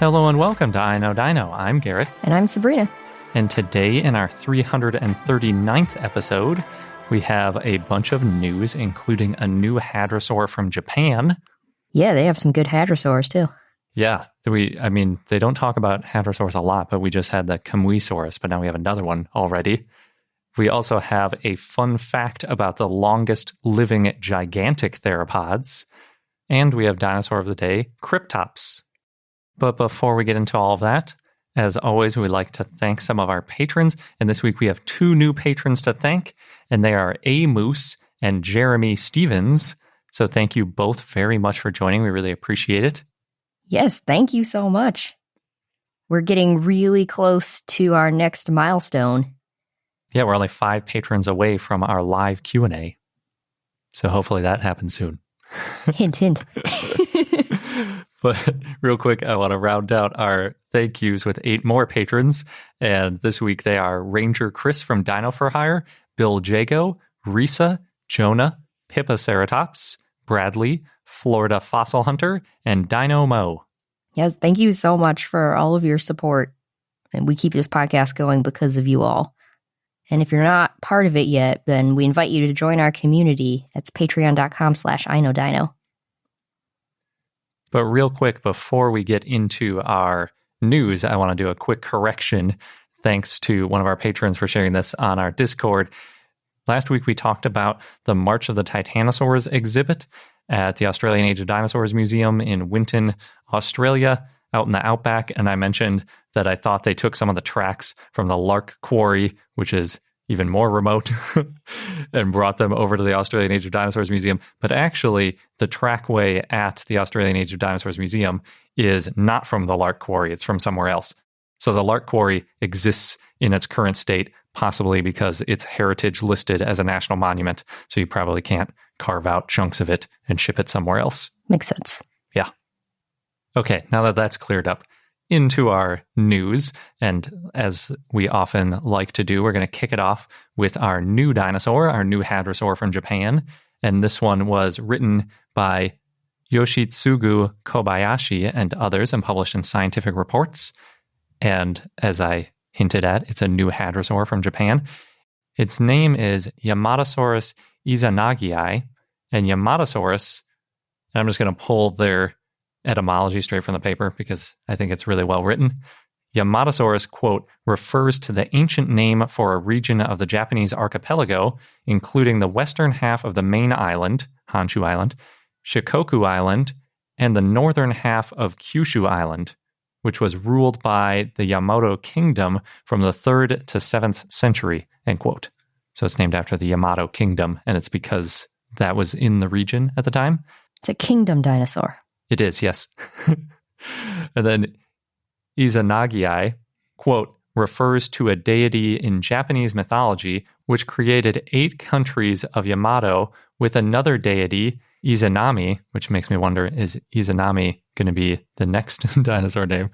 Hello and welcome to I Know Dino. I'm Garrett. And I'm Sabrina. And today in our 339th episode, we have a bunch of news, including a new hadrosaur from Japan. Yeah, they have some good hadrosaurs too. Yeah, they don't talk about hadrosaurs a lot, but we just had the Kamuisaurus, but now we have another one already. We also have a fun fact about the longest living gigantic theropods. And we have dinosaur of the day, Kryptops. But before we get into all of that, as always, we'd like to thank some of our patrons. And this week we have two new patrons to thank, and they are A. Moose and Jeremy Stevens. So thank you both very much for joining. We really appreciate it. Yes, thank you so much. We're getting really close to our next milestone. Yeah, we're only 5 patrons away from our live Q&A. So hopefully that happens soon. Hint, hint. But real quick, I want to round out our thank yous with 8 more patrons. And this week they are Ranger Chris from Dino for Hire, Bill Jago, Risa, Jonah, Pippaceratops, Bradley, Florida Fossil Hunter, and Dino Mo. Yes, thank you so much for all of your support. And we keep this podcast going because of you all. And if you're not part of it yet, then we invite you to join our community. That's patreon.com/iknowdino. But real quick, before we get into our news, I want to do a quick correction. Thanks to one of our patrons for sharing this on our Discord. Last week, we talked about the March of the Titanosaurs exhibit at the Australian Age of Dinosaurs Museum in Winton, Australia, out in the outback. And I mentioned that I thought they took some of the tracks from the Lark Quarry, which is even more remote, and brought them over to the Australian Age of Dinosaurs Museum. But actually, the trackway at the Australian Age of Dinosaurs Museum is not from the Lark Quarry. It's from somewhere else. So the Lark Quarry exists in its current state, possibly because it's heritage listed as a national monument. So you probably can't carve out chunks of it and ship it somewhere else. Makes sense. Yeah. Okay, now that that's cleared up, into our news. And as we often like to do, we're going to kick it off with our new dinosaur, our new hadrosaur from Japan. And this one was written by Yoshitsugu Kobayashi and others and published in Scientific Reports. And as I hinted at, it's a new hadrosaur from Japan. Its name is Yamatosaurus izanagii. And Yamatosaurus, and I'm just going to pull their etymology straight from the paper because I think it's really well written. Yamatosaurus, quote, refers to the ancient name for a region of the Japanese archipelago, including the western half of the main island, Honshu Island, Shikoku Island, and the northern half of Kyushu Island, which was ruled by the Yamato Kingdom from the 3rd to 7th century, end quote. So it's named after the Yamato Kingdom, and it's because that was in the region at the time. It's a kingdom dinosaur. It is, yes. And then izanagii, quote, refers to a deity in Japanese mythology which created 8 countries of Yamato with another deity, Izanami, which makes me wonder, is Izanami going to be the next dinosaur name?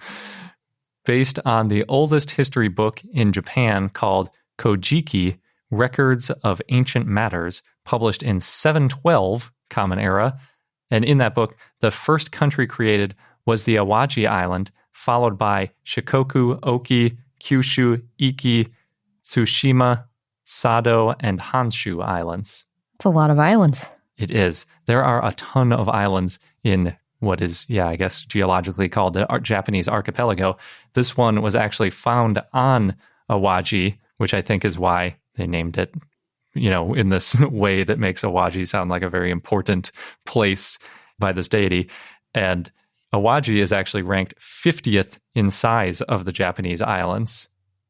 Based on the oldest history book in Japan called Kojiki, Records of Ancient Matters, published in 712 Common Era. And in that book, the first country created was the Awaji Island, followed by Shikoku, Oki, Kyushu, Iki, Tsushima, Sado, and Honshu Islands. It's a lot of islands. It is. There are a ton of islands in what is, I guess, geologically called the Japanese archipelago. This one was actually found on Awaji, which I think is why they named it, in this way that makes Awaji sound like a very important place by this deity. And Awaji is actually ranked 50th in size of the Japanese islands.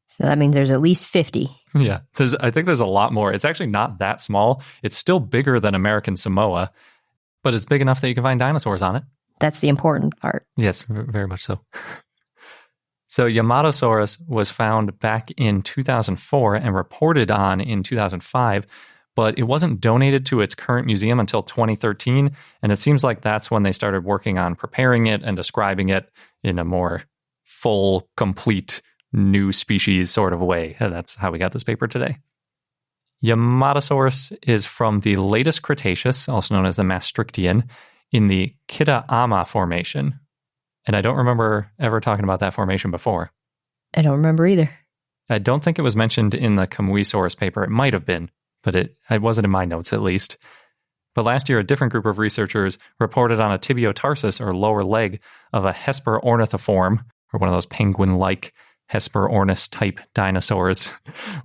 So that means there's at least 50. Yeah, I think there's a lot more. It's actually not that small. It's still bigger than American Samoa, but it's big enough that you can find dinosaurs on it. That's the important part. Yes, very much so. So Yamatosaurus was found back in 2004 and reported on in 2005, but it wasn't donated to its current museum until 2013, and it seems like that's when they started working on preparing it and describing it in a more full, complete, new species sort of way. And that's how we got this paper today. Yamatosaurus is from the latest Cretaceous, also known as the Maastrichtian, in the Kitayama Formation. And I don't remember ever talking about that formation before. I don't remember either. I don't think it was mentioned in the Kamui paper. It might have been, but it wasn't in my notes at least. But last year, a different group of researchers reported on a tibiotarsus, or lower leg, of a Hesperornithiform, or one of those penguin-like Hesperornis-type dinosaurs,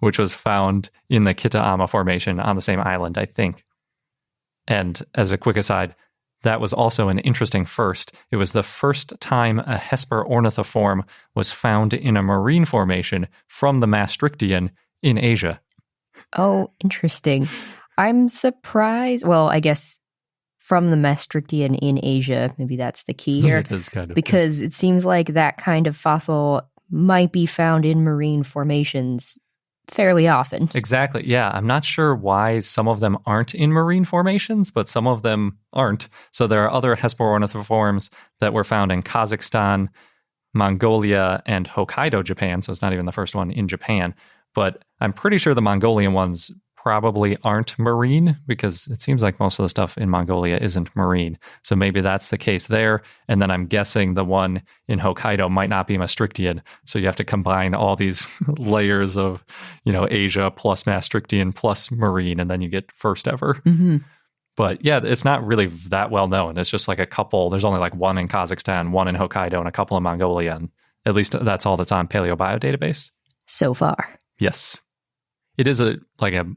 which was found in the Kita'ama Formation on the same island, I think. And as a quick aside, that was also an interesting first. It was the first time a Hesperornithiform was found in a marine formation from the Maastrichtian in Asia. Oh, interesting. I'm surprised. Well, I guess from the Maastrichtian in Asia, maybe that's the key here. It is kind of because it seems like that kind of fossil might be found in marine formations fairly often. Exactly. Yeah. I'm not sure why some of them aren't in marine formations, but some of them aren't. So there are other Hesperornithiforms that were found in Kazakhstan, Mongolia, and Hokkaido, Japan. So it's not even the first one in Japan. But I'm pretty sure the Mongolian ones probably aren't marine, because it seems like most of the stuff in Mongolia isn't marine. So maybe that's the case there. And then I'm guessing the one in Hokkaido might not be Maastrichtian. So you have to combine all these layers of, Asia plus Maastrichtian plus marine, and then you get first ever. Mm-hmm. But yeah, it's not really that well known. It's just like a couple. There's only like one in Kazakhstan, one in Hokkaido, and a couple in Mongolia. And at least that's all that's on Paleobio database. So far. Yes. It is a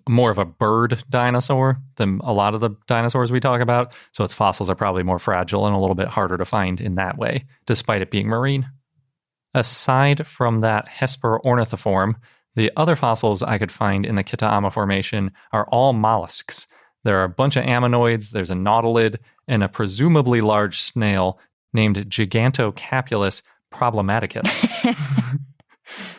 more of a bird dinosaur than a lot of the dinosaurs we talk about. So its fossils are probably more fragile and a little bit harder to find in that way, despite it being marine. Aside from that Hesperornithiform, the other fossils I could find in the Kita'ama Formation are all mollusks. There are a bunch of ammonoids, there's a nautilid, and a presumably large snail named Gigantocapulus problematicus.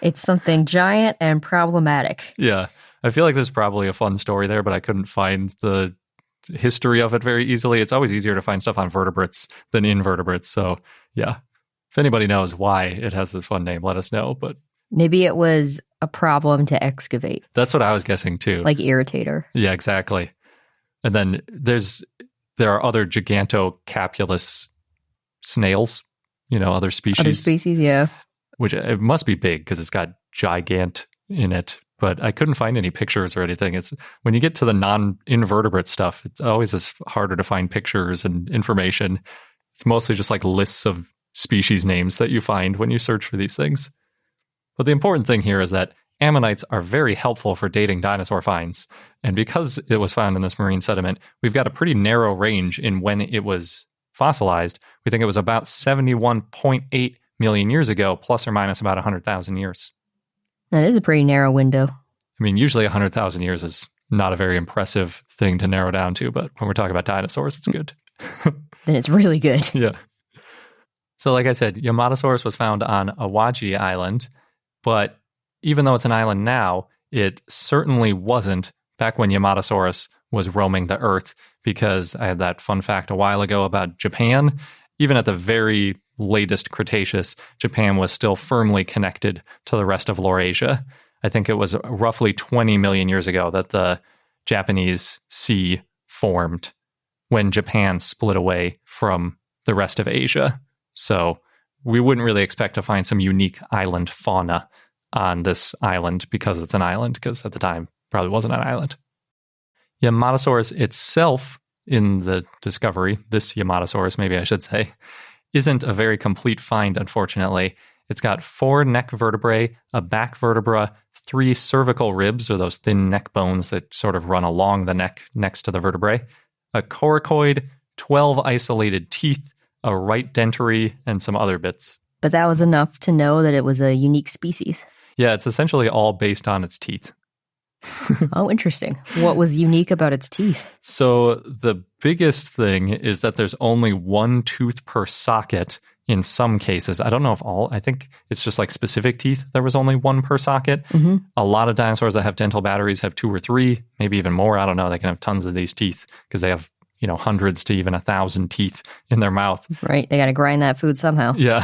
It's something giant and problematic. Yeah. I feel like there's probably a fun story there, but I couldn't find the history of it very easily. It's always easier to find stuff on vertebrates than invertebrates. So, yeah. If anybody knows why it has this fun name, let us know. But maybe it was a problem to excavate. That's what I was guessing too. Like irritator. Yeah, exactly. And then there are other Gigantocapulus snails, other species. Other species, yeah. Which it must be big because it's got gigant in it, but I couldn't find any pictures or anything. It's when you get to the non-invertebrate stuff, it's always harder to find pictures and information. It's mostly just like lists of species names that you find when you search for these things. But the important thing here is that ammonites are very helpful for dating dinosaur finds. And because it was found in this marine sediment, we've got a pretty narrow range in when it was fossilized. We think it was about 71.8 million years ago, plus or minus about 100,000 years. That is a pretty narrow window. I mean, usually 100,000 years is not a very impressive thing to narrow down to, but when we're talking about dinosaurs, it's good. Then it's really good. Yeah. So like I said, Yamatosaurus was found on Awaji Island, but even though it's an island now, it certainly wasn't back when Yamatosaurus was roaming the earth, because I had that fun fact a while ago about Japan. Even at the very latest Cretaceous, Japan was still firmly connected to the rest of Laurasia. I think it was roughly 20 million years ago that the Japanese Sea formed when Japan split away from the rest of Asia. So we wouldn't really expect to find some unique island fauna on this island because it's an island, because at the time probably wasn't an island. Yamatosaurus itself in the discovery, this Yamatosaurus, maybe I should say, isn't a very complete find, unfortunately. It's got 4 neck vertebrae, a back vertebra, 3 cervical ribs, or those thin neck bones that sort of run along the neck next to the vertebrae, a coracoid, 12 isolated teeth, a right dentary, and some other bits. But that was enough to know that it was a unique species. Yeah, it's essentially all based on its teeth. Oh, interesting. What was unique about its teeth? So the biggest thing is that there's only 1 tooth per socket in some cases. I don't know if all, I think it's just like specific teeth. There was only 1 per socket. Mm-hmm. A lot of dinosaurs that have dental batteries have 2 or 3, maybe even more. I don't know. They can have tons of these teeth because they have, hundreds to even 1,000 teeth in their mouth. Right. They got to grind that food somehow. Yeah.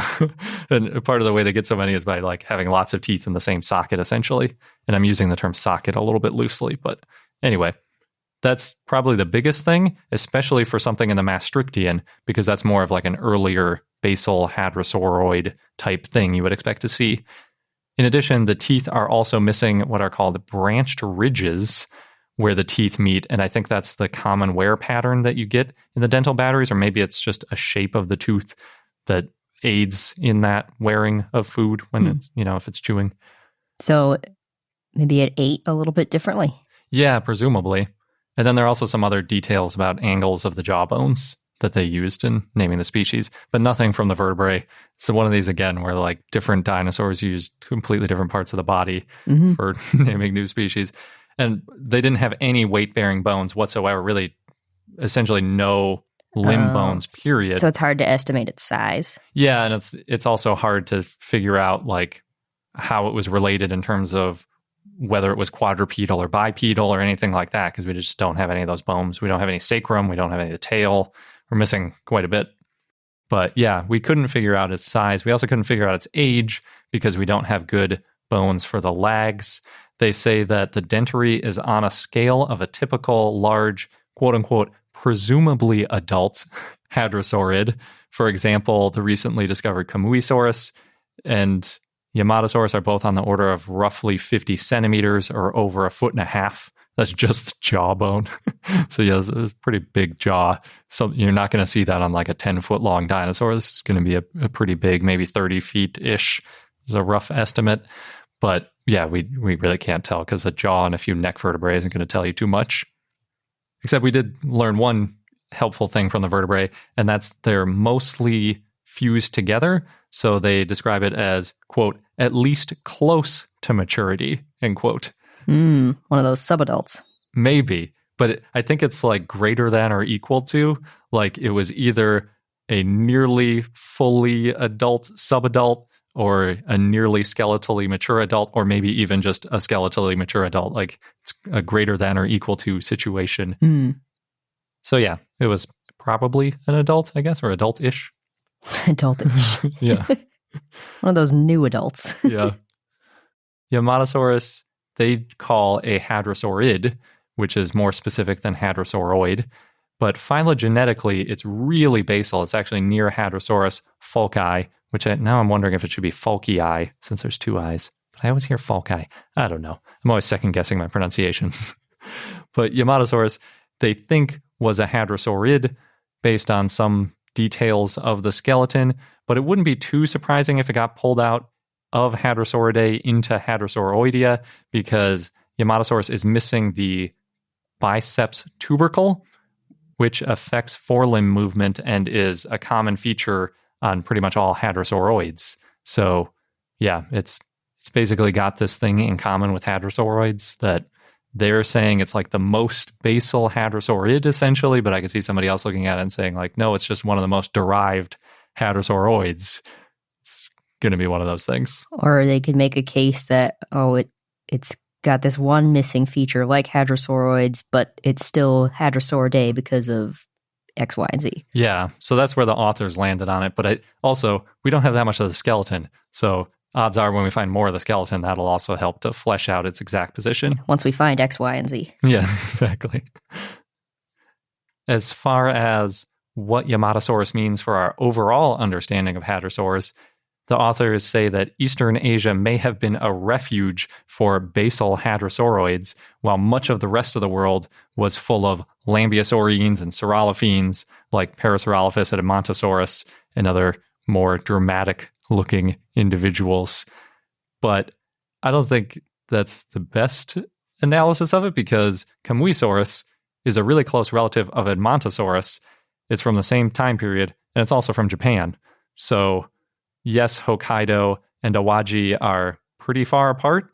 And part of the way they get so many is by like having lots of teeth in the same socket, essentially. And I'm using the term socket a little bit loosely, but anyway, That's probably the biggest thing, especially for something in the Maastrichtian, because that's more of like an earlier basal hadrosauroid type thing you would expect to see. In addition, the teeth are also missing what are called branched ridges where the teeth meet, and I think that's the common wear pattern that you get in the dental batteries, or maybe it's just a shape of the tooth that aids in that wearing of food when it's, if it's chewing. So maybe it ate a little bit differently. Yeah, presumably. And then there are also some other details about angles of the jaw bones that they used in naming the species, but nothing from the vertebrae. So one of these, again, where like different dinosaurs used completely different parts of the body for naming new species. And they didn't have any weight-bearing bones whatsoever, really essentially no limb bones, period. So it's hard to estimate its size. Yeah, and it's also hard to figure out like how it was related in terms of whether it was quadrupedal or bipedal or anything like that, because we just don't have any of those bones. We don't have any sacrum. We don't have any of the tail. We're missing quite a bit. But yeah, we couldn't figure out its size. We also couldn't figure out its age because we don't have good bones for the legs. They say that the dentary is on a scale of a typical large, quote-unquote, presumably adult hadrosaurid. For example, the recently discovered Kamuisaurus and Yamatosaurus are both on the order of roughly 50 centimeters or over 1.5 feet. That's just the jawbone. So yeah, it's a pretty big jaw. So you're not going to see that on like a 10-foot long dinosaur. This is going to be a pretty big, maybe 30 feet-ish is a rough estimate. But yeah, we really can't tell because a jaw and a few neck vertebrae isn't going to tell you too much. Except we did learn one helpful thing from the vertebrae, and that's they're mostly fused together. So they describe it as, quote, at least close to maturity, end quote. One of those subadults. Maybe, but I think it's like greater than or equal to, like it was either a nearly fully adult subadult or a nearly skeletally mature adult, or maybe even just a skeletally mature adult. Like it's a greater than or equal to situation. So yeah, it was probably an adult, I guess, or adult-ish. Adult-ish. Yeah. One of those new adults. Yeah. Yamatosaurus, they call a hadrosaurid, which is more specific than hadrosauroid. But phylogenetically, it's really basal. It's actually near Hadrosaurus falci, which now I'm wondering if it should be falcii, since there's two eyes. But I always hear falci. I don't know. I'm always second-guessing my pronunciations. But Yamatosaurus, they think, was a hadrosaurid based on some details of the skeleton, but it wouldn't be too surprising if it got pulled out of Hadrosauridae into Hadrosauroidea, because Yamatosaurus is missing the biceps tubercle, which affects forelimb movement and is a common feature on pretty much all hadrosauroids. So yeah, it's basically got this thing in common with hadrosauroids that they're saying it's like the most basal hadrosaurid essentially, but I could see somebody else looking at it and saying like, no, it's just one of the most derived hadrosauroids. It's going to be one of those things. Or they could make a case that, it's got this one missing feature like hadrosauroids, but it's still Hadrosauridae because of X, Y, and Z. Yeah, so that's where the authors landed on it. But we don't have that much of the skeleton. So odds are when we find more of the skeleton, that'll also help to flesh out its exact position. Once we find X, Y, and Z. Yeah, exactly. As far as what Yamatosaurus means for our overall understanding of hadrosaurs, the authors say that Eastern Asia may have been a refuge for basal hadrosauroids, while much of the rest of the world was full of lambeosaurines and saurolophines, like Parasaurolophus and Yamatosaurus, and other more dramatic-looking individuals. But I don't think that's the best analysis of it, because Kamuisaurus is a really close relative of Edmontosaurus. It's from the same time period, and it's also from Japan. So yes, Hokkaido and Awaji are pretty far apart,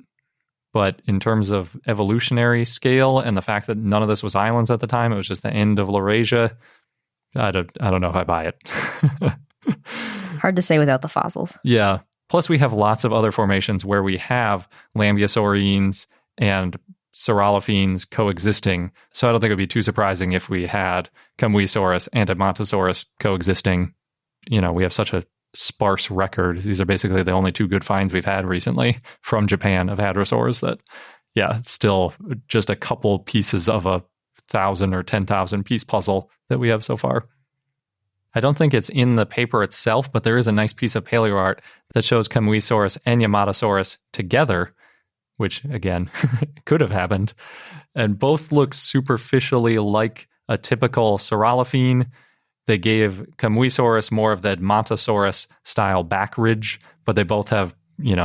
but in terms of evolutionary scale and the fact that none of this was islands at the time, it was just the end of Laurasia, I don't know if I buy it. Hard to say without the fossils. Yeah. Plus, we have lots of other formations where we have lambeosaurines and saurolophines coexisting. So I don't think it would be too surprising if we had Kamuisaurus and Edmontosaurus coexisting. You know, we have such a sparse record. These are basically the only two good finds we've had recently from Japan of hadrosaurs that, yeah, it's still just a couple pieces of a 1,000 or 10,000 piece puzzle that we have so far. I don't think it's in the paper itself, but there is a nice piece of paleo art that shows Camuisaurus and Yamatosaurus together, which, again, could have happened. And both look superficially like a typical saurolophine. They gave Camuisaurus more of the Edmontosaurus-style back ridge, but they both have,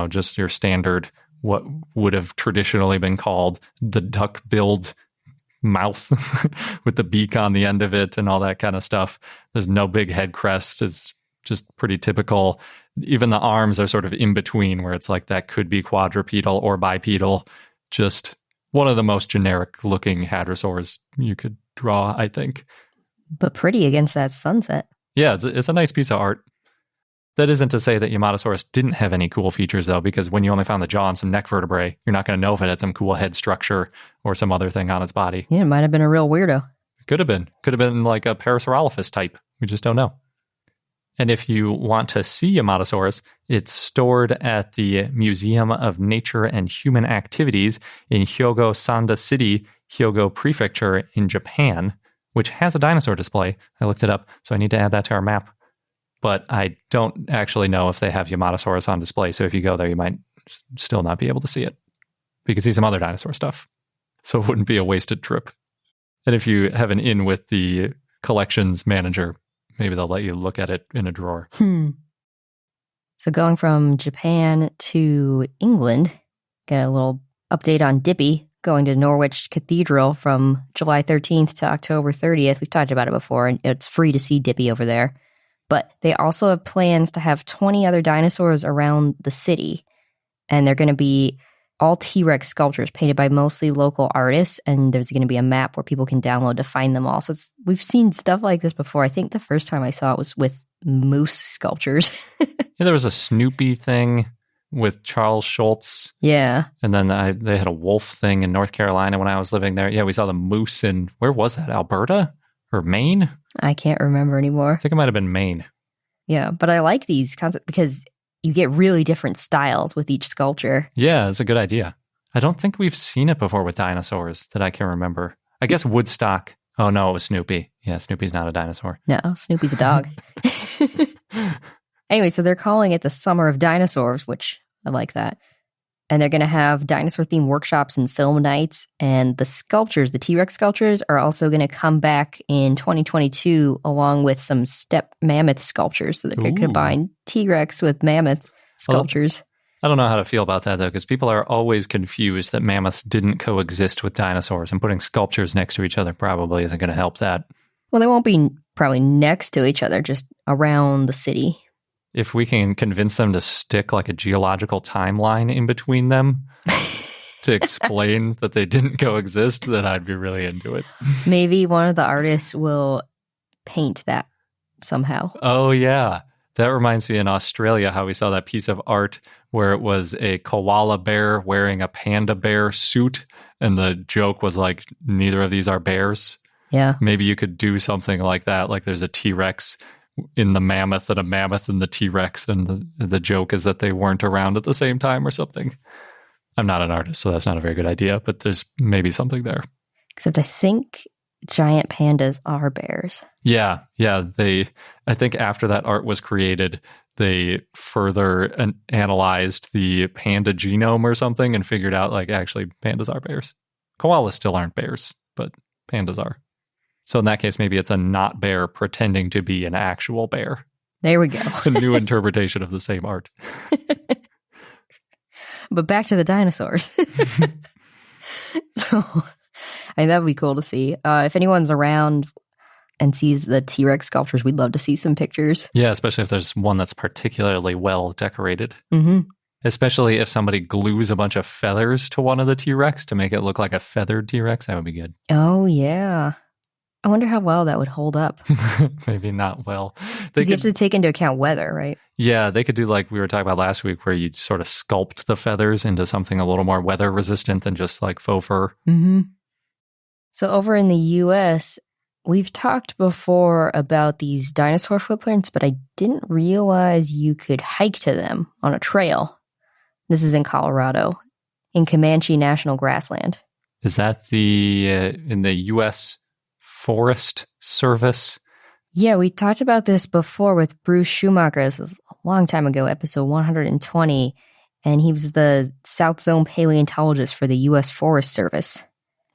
just your standard, what would have traditionally been called the duck-billed mouth with the beak on the end of it and all that kind of stuff. There's no big head crest. It's just pretty typical. Even the arms are sort of in between, where it's like that could be quadrupedal or bipedal. Just one of the most generic looking hadrosaurs you could draw, I think. But pretty against that sunset. Yeah, it's a nice piece of art. That isn't to say that Yamatosaurus didn't have any cool features, though, because when you only found the jaw and some neck vertebrae, you're not going to know if it had some cool head structure or some other thing on its body. Yeah, it might have been a real weirdo. Could have been. Could have been like a Parasaurolophus type. We just don't know. And if you want to see Yamatosaurus, it's stored at the Museum of Nature and Human Activities in Hyogo Sanda City, Hyogo Prefecture in Japan, which has a dinosaur display. I looked it up, so I need to add that to our map. But I don't actually know if they have Yamatosaurus on display, so if you go there, you might still not be able to see it. You can see some other dinosaur stuff, so it wouldn't be a wasted trip. And if you have an in with the collections manager, maybe they'll let you look at it in a drawer. So going from Japan to England, get a little update on Dippy, going to Norwich Cathedral from July 13th to October 30th. We've talked about it before, and it's free to see Dippy over there. But they also have plans to have 20 other dinosaurs around the city. And they're going to be all T-Rex sculptures painted by mostly local artists. And there's going to be a map where people can download to find them all. So we've seen stuff like this before. I think the first time I saw it was with moose sculptures. Yeah, there was a Snoopy thing with Charles Schultz. Yeah. And then they had a wolf thing in North Carolina when I was living there. Yeah, we saw the moose in, where was that, Alberta or Maine? I can't remember anymore. I think it might have been Maine. Yeah, but I like these concepts because you get really different styles with each sculpture. Yeah, it's a good idea. I don't think we've seen it before with dinosaurs that I can remember. I guess Woodstock. Oh, no, it was Snoopy. Yeah, Snoopy's not a dinosaur. No, Snoopy's a dog. Anyway, so they're calling it the Summer of Dinosaurs, which I like that. And they're going to have dinosaur-themed workshops and film nights. And the sculptures, the T-Rex sculptures, are also going to come back in 2022 along with some steppe mammoth sculptures. So they're going to combine T-Rex with mammoth sculptures. Well, I don't know how to feel about that, though, because people are always confused that mammoths didn't coexist with dinosaurs. And putting sculptures next to each other probably isn't going to help that. Well, they won't be probably next to each other, just around the city. If we can convince them to stick like a geological timeline in between them to explain that they didn't coexist, then I'd be really into it. Maybe one of the artists will paint that somehow. Oh, yeah. That reminds me in Australia how we saw that piece of art where it was a koala bear wearing a panda bear suit. And the joke was like, neither of these are bears. Yeah. Maybe you could do something like that. Like there's a T-Rex in the mammoth and a mammoth in the T-Rex, and the joke is that they weren't around at the same time or something. I'm not an artist, so that's not a very good idea, but there's maybe something there. Except I think giant pandas are bears. Yeah. I think after that art was created, they further analyzed the panda genome or something and figured out, like, actually, pandas are bears. Koalas still aren't bears, but pandas are. So in that case, maybe it's a not bear pretending to be an actual bear. There we go. A new interpretation of the same art. But back to the dinosaurs. So I think that would be cool to see. If anyone's around and sees the T-Rex sculptures, we'd love to see some pictures. Yeah, especially if there's one that's particularly well decorated. Mm-hmm. Especially if somebody glues a bunch of feathers to one of the T-Rex to make it look like a feathered T-Rex, that would be good. Oh, yeah. I wonder how well that would hold up. Maybe not well. Because you have to take into account weather, right? Yeah, they could do like we were talking about last week, where you sort of sculpt the feathers into something a little more weather resistant than just like faux fur. Mm-hmm. So over in the U.S., we've talked before about these dinosaur footprints, but I didn't realize you could hike to them on a trail. This is in Colorado, in Comanche National Grassland. Is that the in the U.S. Forest Service? Yeah, we talked about this before with Bruce Schumacher. This was a long time ago, episode 120. And he was the South Zone paleontologist for the U.S. Forest Service.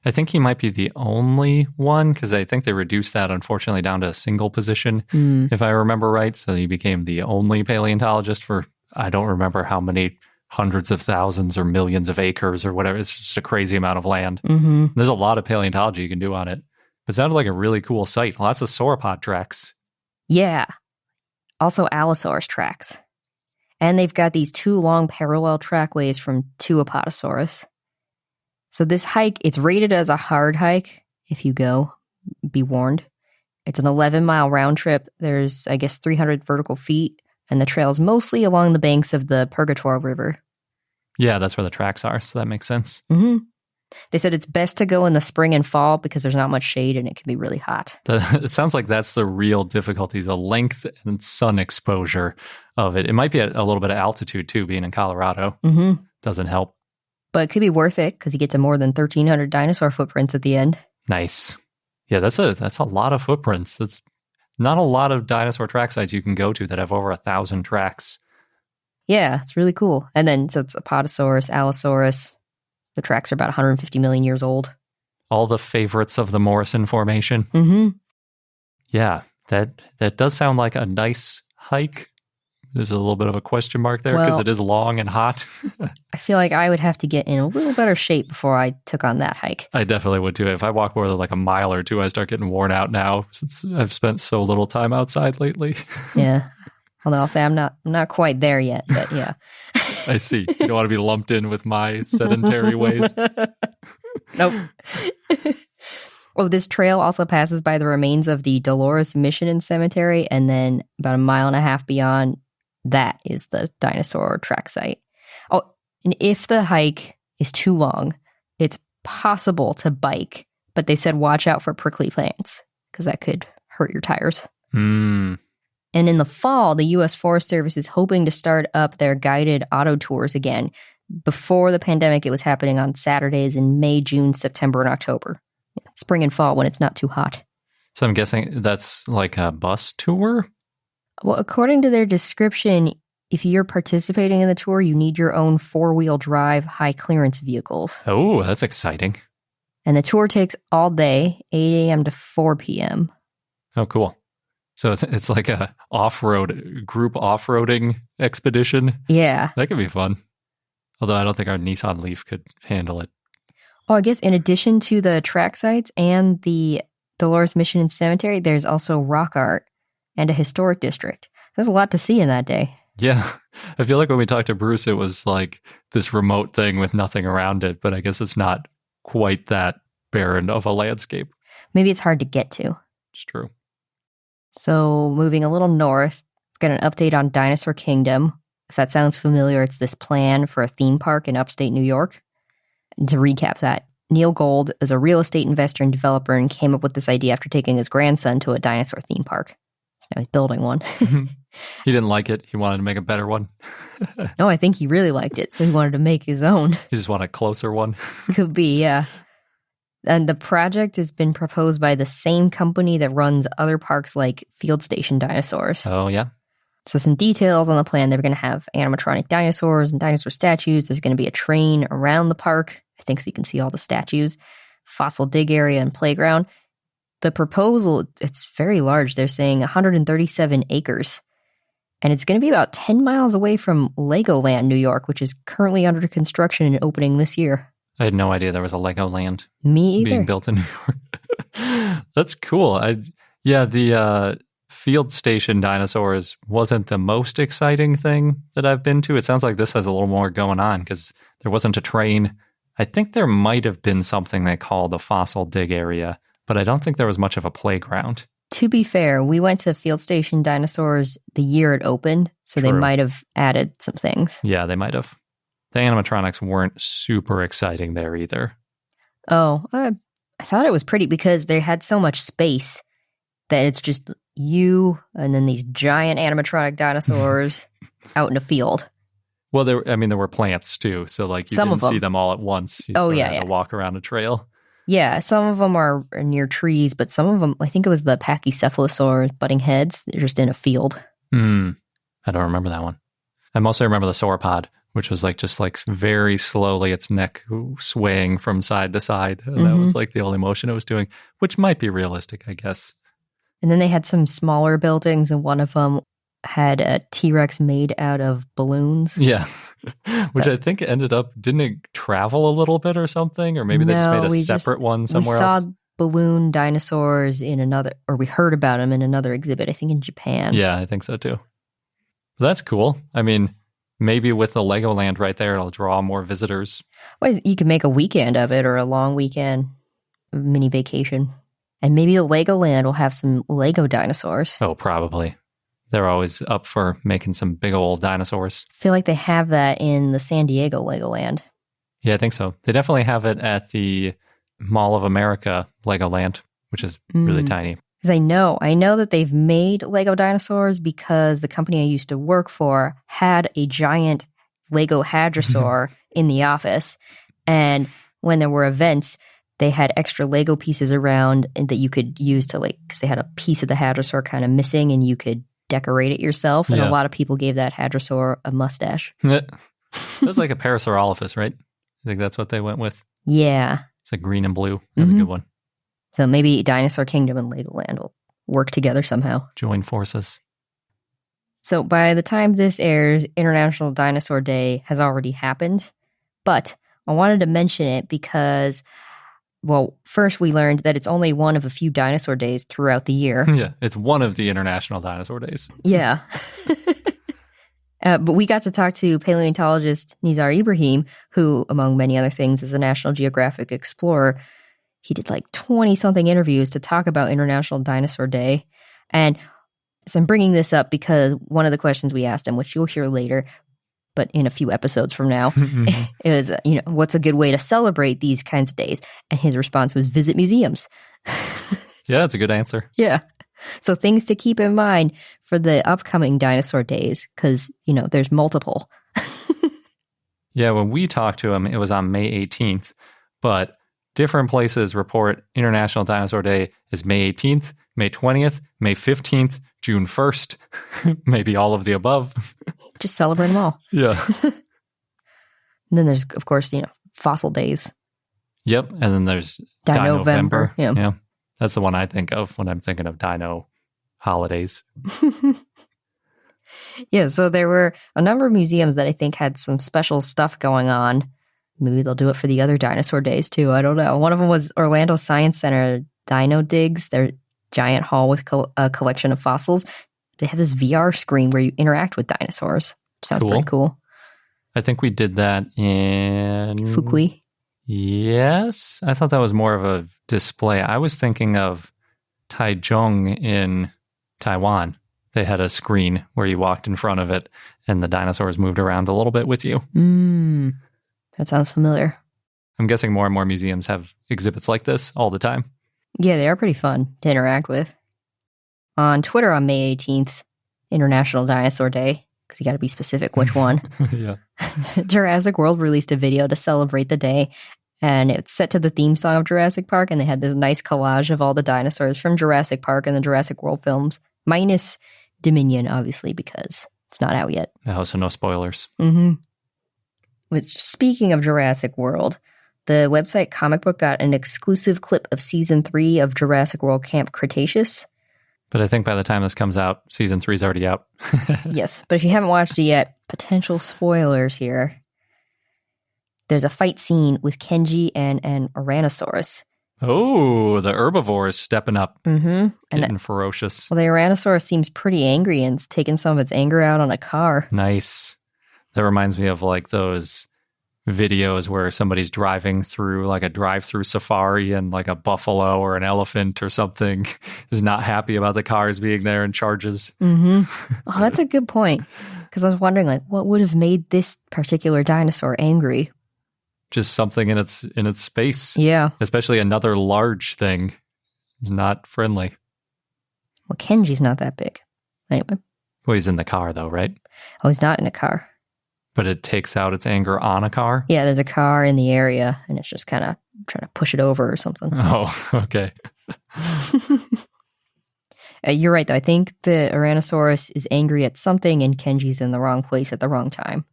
I think he might be the only one, because I think they reduced that, unfortunately, down to a single position, if I remember right. So he became the only paleontologist for, I don't remember how many hundreds of thousands or millions of acres or whatever. It's just a crazy amount of land. There's a lot of paleontology you can do on it. It sounded like a really cool site. Lots of sauropod tracks. Yeah. Also Allosaurus tracks. And they've got these 2 long parallel trackways from 2 Apatosaurus. So this hike, it's rated as a hard hike. If you go, be warned. It's an 11-mile round trip. There's, I guess, 300 vertical feet. And the trail's mostly along the banks of the Purgatoire River. Yeah, that's where the tracks are, so that makes sense. They said it's best to go in the spring and fall because there's not much shade and it can be really hot. It sounds like that's the real difficulty, the length and sun exposure of it. It might be at a little bit of altitude, too, being in Colorado. Doesn't help. But it could be worth it because you get to more than 1,300 dinosaur footprints at the end. Nice. Yeah, that's a lot of footprints. That's not a lot of dinosaur track sites you can go to that have over 1,000 tracks. Yeah, it's really cool. And then, so it's Apatosaurus, Allosaurus. The tracks are about 150 million years old. All the favorites of the Morrison Formation. Yeah, that does sound like a nice hike. There's a little bit of a question mark there because it is long and hot. I feel like I would have to get in a little better shape before I took on that hike. I definitely would too. If I walk more than like a mile or two, I start getting worn out now since I've spent so little time outside lately. Yeah. Although I'll say I'm not quite there yet, but yeah. I see. You don't want to be lumped in with my sedentary ways. Nope. This trail also passes by the remains of the Dolores Mission Cemetery, and then about 1.5 miles beyond that is the dinosaur track site. Oh, and if the hike is too long, it's possible to bike, but they said watch out for prickly plants because that could hurt your tires. And in the fall, the U.S. Forest Service is hoping to start up their guided auto tours again. Before the pandemic, it was happening on Saturdays in May, June, September, and October. Spring and fall when it's not too hot. So I'm guessing that's like a bus tour? Well, according to their description, if you're participating in the tour, you need your own 4-wheel drive, high-clearance vehicles. Oh, that's exciting. And the tour takes all day, 8 a.m. to 4 p.m. Oh, cool. So it's like a group off-roading expedition. Yeah. That could be fun. Although I don't think our Nissan Leaf could handle it. Oh, I guess in addition to the track sites and the Dolores Mission Cemetery, there's also rock art and a historic district. There's a lot to see in that day. Yeah. I feel like when we talked to Bruce, it was like this remote thing with nothing around it, but I guess it's not quite that barren of a landscape. Maybe it's hard to get to. It's true. So moving a little north, got an update on Dinosaur Kingdom. If that sounds familiar, it's this plan for a theme park in upstate New York. And to recap that, Neil Gold is a real estate investor and developer and came up with this idea after taking his grandson to a dinosaur theme park. So now he's building one. He didn't like it. He wanted to make a better one. No, I think he really liked it, so he wanted to make his own. He just wanted a closer one. Could be, yeah. And the project has been proposed by the same company that runs other parks like Field Station Dinosaurs. Oh, yeah. So some details on the plan. They're going to have animatronic dinosaurs and dinosaur statues. There's going to be a train around the park, I think, so you can see all the statues. Fossil dig area and playground. The proposal, it's very large. They're saying 137 acres. And it's going to be about 10 miles away from Legoland, New York, which is currently under construction and opening this year. I had no idea there was a Legoland Me either. being built in New York. That's cool. The Field Station Dinosaurs wasn't the most exciting thing that I've been to. It sounds like this has a little more going on because there wasn't a train. I think there might have been something they called a fossil dig area, but I don't think there was much of a playground. To be fair, we went to Field Station Dinosaurs the year it opened, so True. They might have added some things. Yeah, they might have. The animatronics weren't super exciting there either. Oh, I thought it was pretty because they had so much space that it's just you and then these giant animatronic dinosaurs out in a field. Well, there were plants too, so like you Some of didn't see them. them all at once. You Oh, sort of yeah, had to walk around a trail. Yeah, some of them are near trees, but some of them, I think it was the Pachycephalosaur butting heads. They're just in a field. I don't remember that one. I mostly remember the sauropod, which was like just like very slowly its neck swaying from side to side. And that was like the only motion it was doing, which might be realistic, I guess. And then they had some smaller buildings, and one of them had a T-Rex made out of balloons. Yeah. Which I think ended up, didn't it travel a little bit or something? Or maybe they just made a separate one somewhere else? We saw balloon dinosaurs in another, or we heard about them in another exhibit, I think in Japan. Yeah, I think so too. That's cool. I mean, maybe with the Legoland right there, it'll draw more visitors. Well, you could make a weekend of it or a long weekend mini vacation. And maybe the Legoland will have some Lego dinosaurs. Oh, probably. They're always up for making some big old dinosaurs. I feel like they have that in the San Diego Legoland. Yeah, I think so. They definitely have it at the Mall of America Legoland, which is really tiny. Because I know that they've made Lego dinosaurs because the company I used to work for had a giant Lego hadrosaur in the office. And when there were events, they had extra Lego pieces around that you could use to because they had a piece of the hadrosaur kind of missing and you could decorate it yourself. And a lot of people gave that hadrosaur a mustache. It was like a Parasaurolophus, right? I think that's what they went with. Yeah. It's like green and blue. That's a good one. So maybe Dinosaur Kingdom and Legoland will work together somehow. Join forces. So by the time this airs, International Dinosaur Day has already happened. But I wanted to mention it because, well, first we learned that it's only one of a few dinosaur days throughout the year. Yeah, it's one of the International Dinosaur Days. Yeah. But we got to talk to paleontologist Nizar Ibrahim, who, among many other things, is a National Geographic explorer. He did like 20-something interviews to talk about International Dinosaur Day. And so I'm bringing this up because one of the questions we asked him, which you'll hear later, but in a few episodes from now, is, what's a good way to celebrate these kinds of days? And his response was visit museums. Yeah, that's a good answer. Yeah. So things to keep in mind for the upcoming dinosaur days, because, there's multiple. Yeah, when we talked to him, it was on May 18th, but different places report International Dinosaur Day is May 18th, May 20th, May 15th, June 1st, maybe all of the above. Just celebrate them all. Yeah. And then there's, of course, fossil days. Yep, and then there's Dino-vember. Yeah. That's the one I think of when I'm thinking of dino holidays. Yeah, so there were a number of museums that I think had some special stuff going on. Maybe they'll do it for the other dinosaur days too. I don't know. One of them was Orlando Science Center Dino Digs, their giant hall with a collection of fossils. They have this VR screen where you interact with dinosaurs. Sounds pretty cool. I think we did that in Fukui. Yes. I thought that was more of a display. I was thinking of Taichung in Taiwan. They had a screen where you walked in front of it and the dinosaurs moved around a little bit with you. That sounds familiar. I'm guessing more and more museums have exhibits like this all the time. Yeah, they are pretty fun to interact with. On Twitter on May 18th, International Dinosaur Day, because you got to be specific which one. Yeah. Jurassic World released a video to celebrate the day, and it's set to the theme song of Jurassic Park, and they had this nice collage of all the dinosaurs from Jurassic Park and the Jurassic World films, minus Dominion, obviously, because it's not out yet. Oh, so no spoilers. Which, speaking of Jurassic World, the website Comic Book got an exclusive clip of Season 3 of Jurassic World Camp Cretaceous. But I think by the time this comes out, Season 3 is already out. Yes, but if you haven't watched it yet, potential spoilers here. There's a fight scene with Kenji and an Tyrannosaurus. Oh, the herbivores stepping up. Getting ferocious. Well, the Tyrannosaurus seems pretty angry and it's taking some of its anger out on a car. Nice. That reminds me of like those videos where somebody's driving through like a drive-through safari and like a buffalo or an elephant or something is not happy about the cars being there and charges. Oh, that's a good point. Because I was wondering, like, what would have made this particular dinosaur angry? Just something in its space. Yeah. Especially another large thing. Not friendly. Well, Kenji's not that big. Anyway. Well, he's in the car though, right? Oh, he's not in a car. But it takes out its anger on a car? Yeah, there's a car in the area, and it's just kind of trying to push it over or something. Oh, okay. You're right, though. I think the Tyrannosaurus is angry at something, and Kenji's in the wrong place at the wrong time.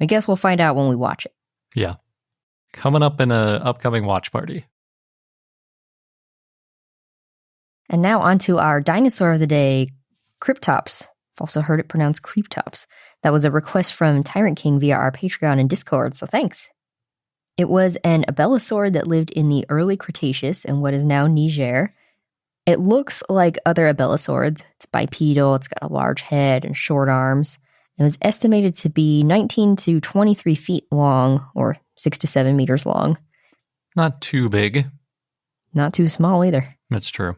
I guess we'll find out when we watch it. Yeah. Coming up in an upcoming watch party. And now on to our dinosaur of the day, Kryptops. I've also heard it pronounced Kryptops. That was a request from Tyrant King via our Patreon and Discord, so thanks. It was an abelisaurid that lived in the early Cretaceous in what is now Niger. It looks like other abelisaurids. It's bipedal, it's got a large head and short arms. It was estimated to be 19 to 23 feet long, or 6 to 7 meters long. Not too big. Not too small either. That's true.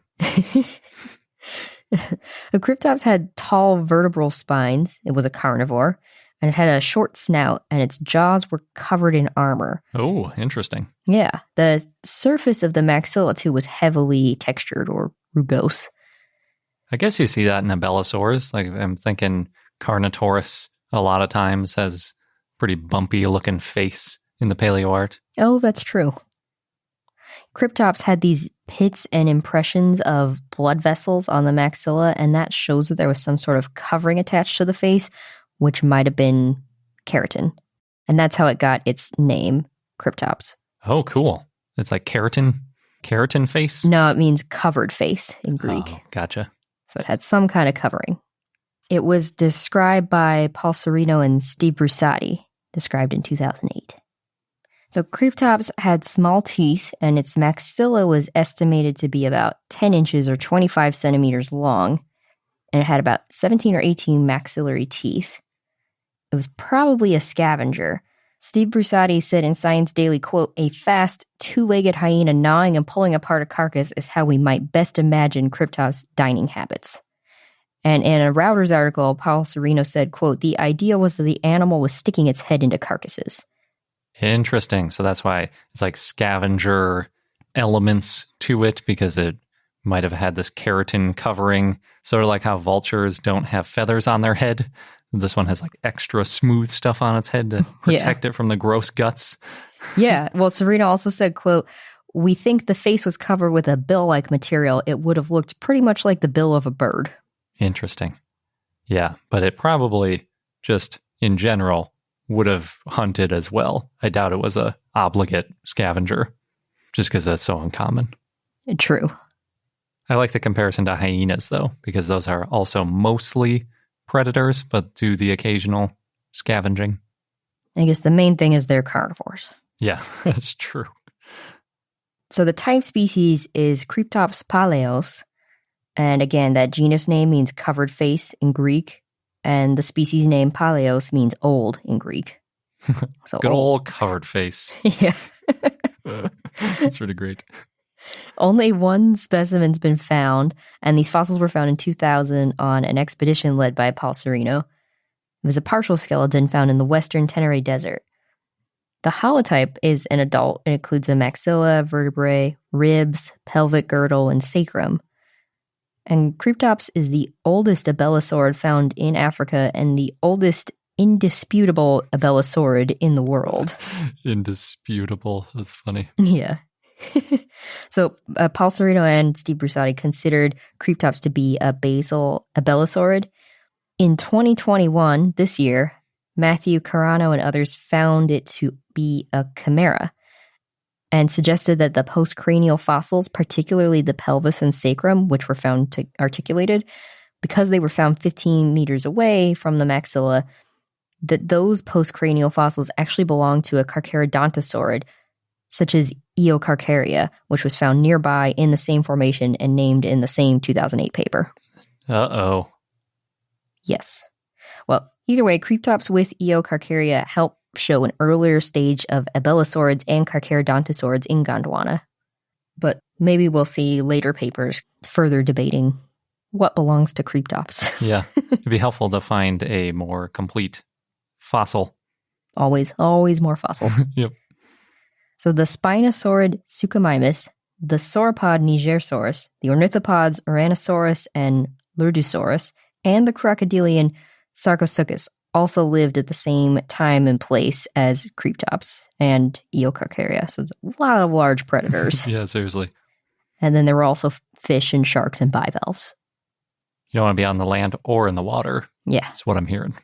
The Kryptops had tall vertebral spines. It was a carnivore, and it had a short snout, and its jaws were covered in armor. Oh, interesting. Yeah. The surface of the maxilla, too, was heavily textured or rugose. I guess you see that in abelisaurs. Like, I'm thinking Carnotaurus a lot of times has pretty bumpy looking face in the paleo art. Oh, that's true. Kryptops had these pits and impressions of blood vessels on the maxilla, and that shows that there was some sort of covering attached to the face, which might have been keratin. And that's how it got its name, Kryptops. Oh, cool. It's like keratin face? No, it means covered face in Greek. Oh, gotcha. So it had some kind of covering. It was described by Paul Serino and Steve Brusati, described in 2008. So Kryptops had small teeth, and its maxilla was estimated to be about 10 inches or 25 centimeters long, and it had about 17 or 18 maxillary teeth. It was probably a scavenger. Steve Brusati said in Science Daily, quote, "A fast, two-legged hyena gnawing and pulling apart a carcass is how we might best imagine Kryptops' dining habits." And in a Reuters article, Paul Serino said, quote, "The idea was that the animal was sticking its head into carcasses." Interesting. So that's why it's like scavenger elements to it, because it might have had this keratin covering, sort of like how vultures don't have feathers on their head. This one has like extra smooth stuff on its head to protect it from the gross guts. Yeah. Well, Serena also said, quote, "We think the face was covered with a bill-like material. It would have looked pretty much like the bill of a bird." Interesting. Yeah, but it probably just in general would have hunted as well. I doubt it was a obligate scavenger, just because that's so uncommon. True. I like the comparison to hyenas, though, because those are also mostly predators, but do the occasional scavenging. I guess the main thing is they're carnivores. Yeah, that's true. So the type species is Kryptops paleos. And again, that genus name means covered face in Greek. And the species name paleos means old in Greek. So good old covered face. Yeah. That's really great. Only one specimen's been found, and these fossils were found in 2000 on an expedition led by Paul Serino. It was a partial skeleton found in the western Tenere Desert. The holotype is an adult. It includes a maxilla, vertebrae, ribs, pelvic girdle, and sacrum. And Kryptops is the oldest abelisaurid found in Africa and the oldest indisputable abelisaurid in the world. Indisputable. That's funny. Yeah. So Paul Serino and Steve Brusati considered Kryptops to be a basal abelisaurid. In 2021, this year, Matthew Carano and others found it to be a chimera and suggested that the postcranial fossils, particularly the pelvis and sacrum, which were found articulated, because they were found 15 meters away from the maxilla, that those postcranial fossils actually belong to a carcharodontosaurid, such as Eocarcharia, which was found nearby in the same formation and named in the same 2008 paper. Uh-oh. Yes. Well, either way, Kryptops with Eocarcharia help show an earlier stage of abelisaurids and carcharodontosaurids in Gondwana. But maybe we'll see later papers further debating what belongs to Kryptops. Yeah, it'd be helpful to find a more complete fossil. Always more fossils. Yep. So the Spinosaurid Suchomimus, the sauropod Nigersaurus, the ornithopods Uranosaurus and Lurdusaurus, and the crocodilian Sarcosuchus also lived at the same time and place as Kryptops and Eocarcharia. So there's a lot of large predators. Yeah, seriously. And then there were also fish and sharks and bivalves. You don't want to be on the land or in the water. Yeah. That's what I'm hearing.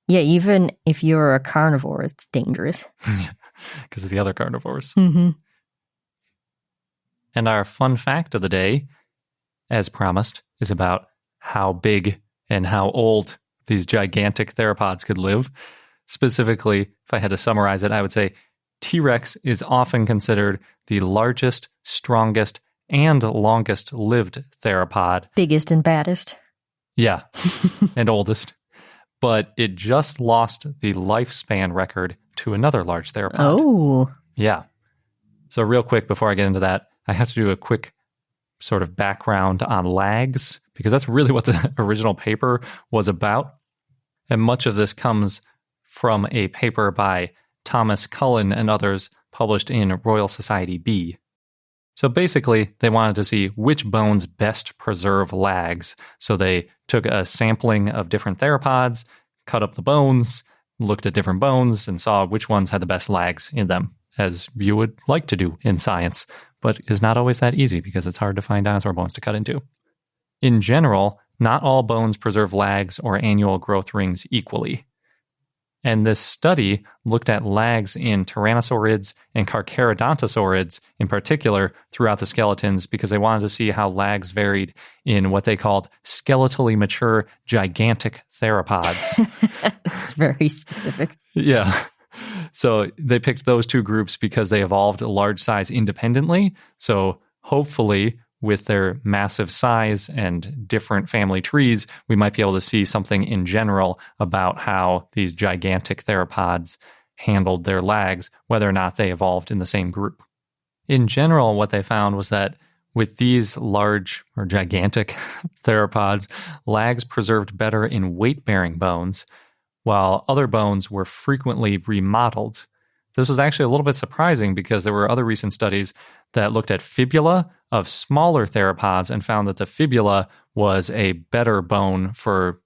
Yeah, even if you're a carnivore, it's dangerous. Because of the other carnivores. Mm-hmm. And our fun fact of the day, as promised, is about how big and how old these gigantic theropods could live. Specifically, if I had to summarize it, I would say T-Rex is often considered the largest, strongest, and longest lived theropod. Biggest and baddest. Yeah, and oldest. But it just lost the lifespan record to another large theropod. Oh. Yeah. So real quick, before I get into that, I have to do a quick sort of background on lags, because that's really what the original paper was about. And much of this comes from a paper by Thomas Cullen and others published in Royal Society B. So basically, they wanted to see which bones best preserve lags. So they took a sampling of different theropods, cut up the bones, looked at different bones, and saw which ones had the best lags in them, as you would like to do in science, but is not always that easy because it's hard to find dinosaur bones to cut into. In general, not all bones preserve lags or annual growth rings equally. And this study looked at lags in tyrannosaurids and carcharodontosaurids in particular throughout the skeletons because they wanted to see how lags varied in what they called skeletally mature gigantic theropods. That's very specific. Yeah. So they picked those two groups because they evolved a large size independently. So hopefully, with their massive size and different family trees, we might be able to see something in general about how these gigantic theropods handled their lags, whether or not they evolved in the same group. In general, what they found was that with these large or gigantic theropods, lags preserved better in weight-bearing bones, while other bones were frequently remodeled. This was actually a little bit surprising because there were other recent studies that looked at fibula of smaller theropods and found that the fibula was a better bone for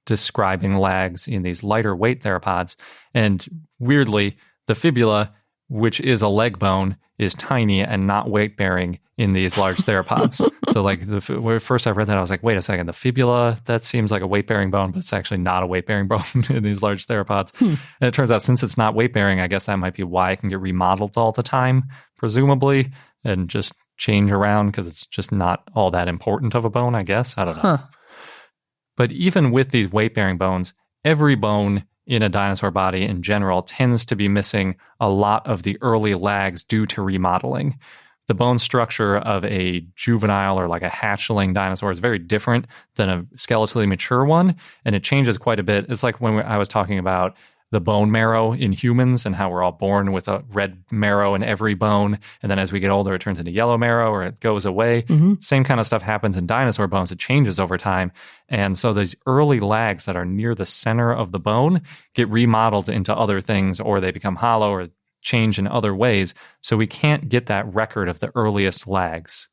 describing lags in these lighter weight theropods. And weirdly, the fibula, which is a leg bone, is tiny and not weight-bearing in these large theropods. So like when first I read that, I was like, wait a second, the fibula, that seems like a weight-bearing bone, but it's actually not a weight-bearing bone in these large theropods. And it turns out since it's not weight-bearing, I guess that might be why it can get remodeled all the time, presumably, and just change around because it's just not all that important of a bone, I guess. I don't know. But even with these weight-bearing bones, every bone in a dinosaur body in general tends to be missing a lot of the early lags due to remodeling. The bone structure of a juvenile or like a hatchling dinosaur is very different than a skeletally mature one, and it changes quite a bit. It's like when I was talking about the bone marrow in humans and how we're all born with a red marrow in every bone, and then as we get older it turns into yellow marrow or it goes away. Same kind of stuff happens in dinosaur bones. It changes over time, and so these early lags that are near the center of the bone get remodeled into other things, or they become hollow or change in other ways, so we can't get that record of the earliest lags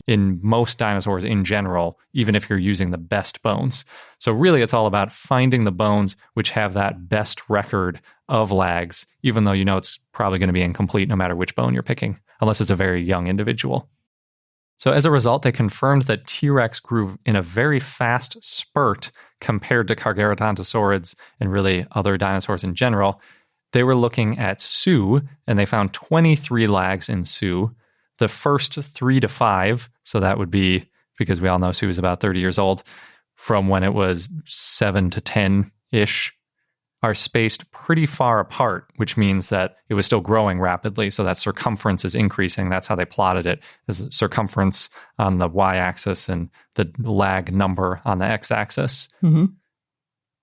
in most dinosaurs in general, even if you're using the best bones. So really it's all about finding the bones which have that best record of lags, even though you know it's probably going to be incomplete no matter which bone you're picking, unless it's a very young individual. So as a result, they confirmed that T-Rex grew in a very fast spurt compared to carcharodontosaurids and really other dinosaurs in general. They were looking at Sioux, and they found 23 lags in Sioux. The first 3 to 5, so that would be, because we all know Sioux is about 30 years old, from when it was 7 to 10-ish, are spaced pretty far apart, which means that it was still growing rapidly, so that circumference is increasing. That's how they plotted it, as circumference on the y-axis and the lag number on the x-axis,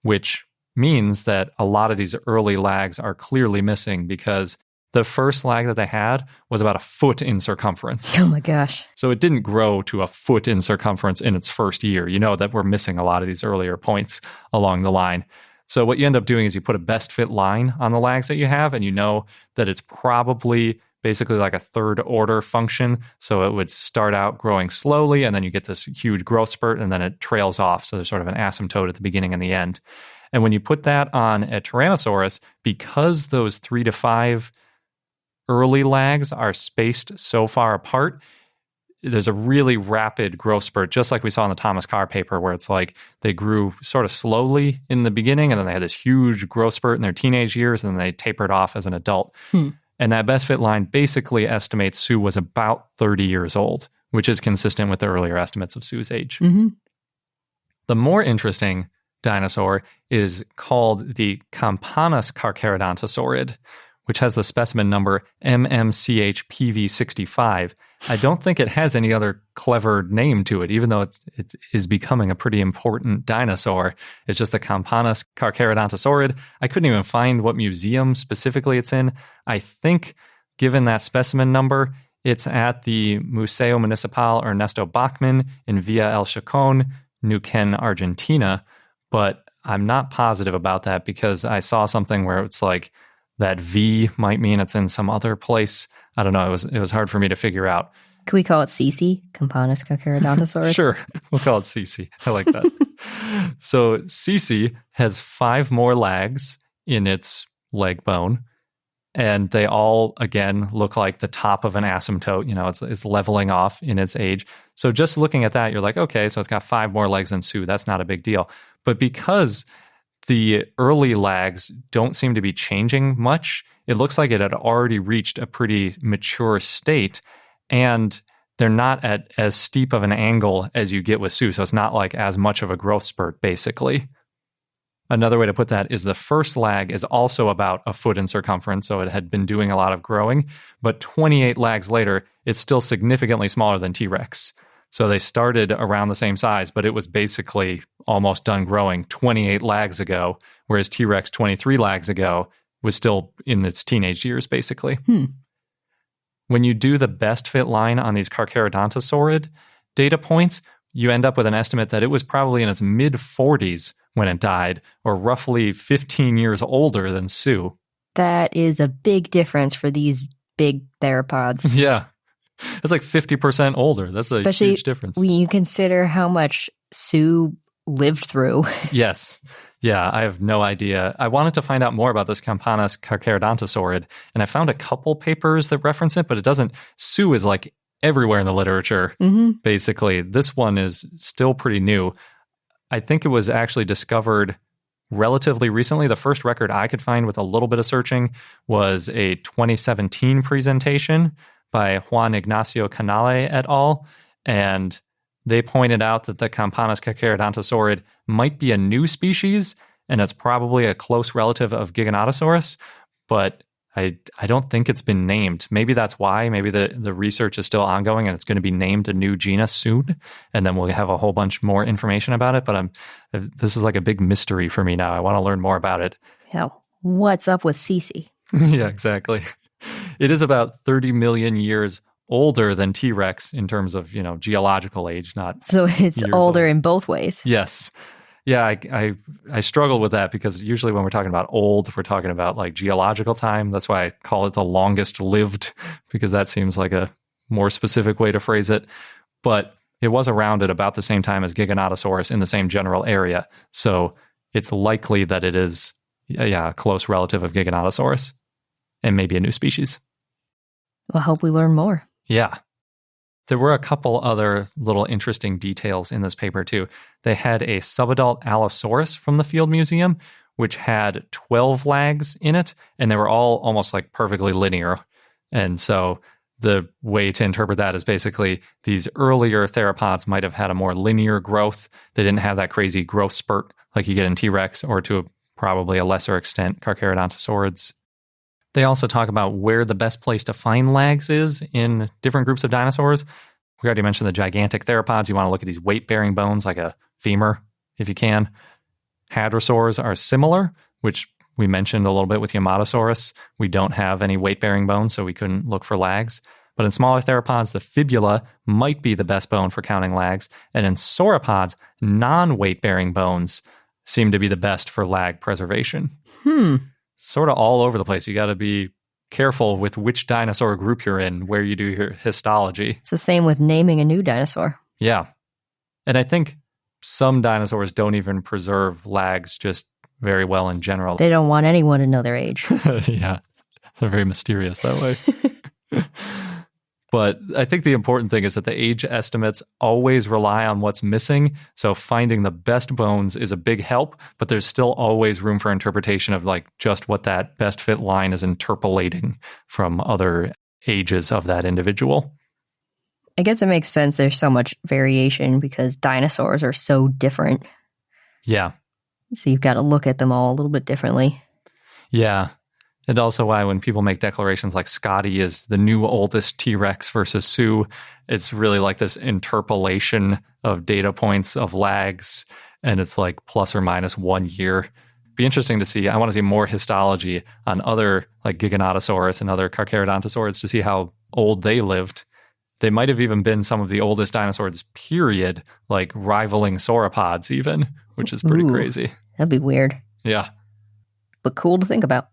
which means that a lot of these early lags are clearly missing because the first lag that they had was about a foot in circumference. Oh my gosh. So it didn't grow to a foot in circumference in its first year. You know that we're missing a lot of these earlier points along the line. So what you end up doing is you put a best fit line on the lags that you have, and you know that it's probably basically like a third order function. So it would start out growing slowly, and then you get this huge growth spurt, and then it trails off. So there's sort of an asymptote at the beginning and the end. And when you put that on a Tyrannosaurus, because those 3 to 5 early lags are spaced so far apart, there's a really rapid growth spurt, just like we saw in the Thomas Carr paper, where it's like they grew sort of slowly in the beginning, and then they had this huge growth spurt in their teenage years, and then they tapered off as an adult. And that best fit line basically estimates Sue was about 30 years old, which is consistent with the earlier estimates of Sue's age. The more interesting dinosaur is called the Campanus carcharodontosaurid, which has the specimen number MMCHPV65. I don't think it has any other clever name to it, even though it is becoming a pretty important dinosaur. It's just the Campanus carcharodontosaurid. I couldn't even find what museum specifically it's in. I think, given that specimen number, it's at the Museo Municipal Ernesto Bachmann in Villa El Chacon, Neuquén, Argentina. But I'm not positive about that because I saw something where it's like that V might mean it's in some other place. I don't know. It was hard for me to figure out. Can we call it Cece? Campanus carcharodontosaurid? Sure. We'll call it Cece. I like that. So Cece has 5 more lags in its leg bone. And they all, again, look like the top of an asymptote. You know, it's leveling off in its age. So just looking at that, you're like, okay, so it's got 5 more legs than Sue. That's not a big deal. But because the early lags don't seem to be changing much, it looks like it had already reached a pretty mature state, and they're not at as steep of an angle as you get with Sue, so it's not like as much of a growth spurt, basically. Another way to put that is the first lag is also about a foot in circumference, so it had been doing a lot of growing, but 28 lags later, it's still significantly smaller than T-Rex. So they started around the same size, but it was basically almost done growing 28 lags ago, whereas T-Rex 23 lags ago was still in its teenage years, basically. When you do the best fit line on these carcharodontosaurid data points, you end up with an estimate that it was probably in its mid-40s when it died, or roughly 15 years older than Sue. That is a big difference for these big theropods. Yeah. It's like 50% older. That's Especially a huge difference. When you consider how much Sue lived through. Yes. Yeah, I have no idea. I wanted to find out more about this Campanus carcharodontosaurid, and I found a couple papers that reference it, but it doesn't. Sue is like everywhere in the literature, basically. This one is still pretty new. I think it was actually discovered relatively recently. The first record I could find with a little bit of searching was a 2017 presentation by Juan Ignacio Canale et al. And they pointed out that the Campanus carcharodontosaurid might be a new species, and it's probably a close relative of Giganotosaurus, but I don't think it's been named. Maybe that's why. Maybe the research is still ongoing and it's going to be named a new genus soon, and then we'll have a whole bunch more information about it. But this is like a big mystery for me now. I want to learn more about it. Yeah. What's up with Cece? Yeah, exactly. It is about 30 million years older than T-Rex in terms of, geological age, not so it's older in both ways. Yes. Yeah, I struggle with that because usually when we're talking about old, we're talking about like geological time. That's why I call it the longest lived, because that seems like a more specific way to phrase it. But it was around at about the same time as Giganotosaurus in the same general area. So it's likely that it is, a close relative of Giganotosaurus and maybe a new species. Well, I hope we learn more. Yeah. There were a couple other little interesting details in this paper, too. They had a subadult Allosaurus from the Field Museum, which had 12 lags in it, and they were all almost like perfectly linear. And so the way to interpret that is basically these earlier theropods might have had a more linear growth. They didn't have that crazy growth spurt like you get in T-Rex, or to probably a lesser extent, Carcharodontosaurids. They also talk about where the best place to find lags is in different groups of dinosaurs. We already mentioned the gigantic theropods. You want to look at these weight-bearing bones like a femur, if you can. Hadrosaurs are similar, which we mentioned a little bit with Yamatosaurus. We don't have any weight-bearing bones, so we couldn't look for lags. But in smaller theropods, the fibula might be the best bone for counting lags. And in sauropods, non-weight-bearing bones seem to be the best for lag preservation. Sort of all over the place. You got to be careful with which dinosaur group you're in, where you do your histology. It's the same with naming a new dinosaur. Yeah. And I think some dinosaurs don't even preserve lags just very well in general. They don't want anyone to know their age. Yeah. They're very mysterious that way. But I think the important thing is that the age estimates always rely on what's missing. So finding the best bones is a big help, but there's still always room for interpretation of like just what that best fit line is interpolating from other ages of that individual. I guess it makes sense there's so much variation because dinosaurs are so different. Yeah. So you've got to look at them all a little bit differently. Yeah. And also why when people make declarations like Scotty is the new oldest T-Rex versus Sue, it's really like this interpolation of data points of lags, and it's like plus or minus 1 year. Be interesting to see. I want to see more histology on other like Giganotosaurus and other Carcharodontosaurids to see how old they lived. They might have even been some of the oldest dinosaurs, period, like rivaling sauropods even, which is pretty crazy. That'd be weird. Yeah. But cool to think about.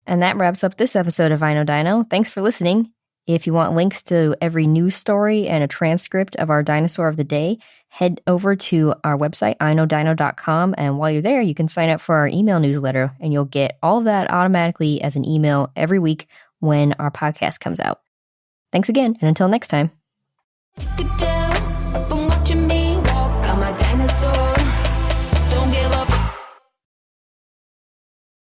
And that wraps up this episode of I Know Dino. Thanks for listening. If you want links to every news story and a transcript of our dinosaur of the day, head over to our website, iknowdino.com. And while you're there, you can sign up for our email newsletter, and you'll get all of that automatically as an email every week when our podcast comes out. Thanks again, and until next time.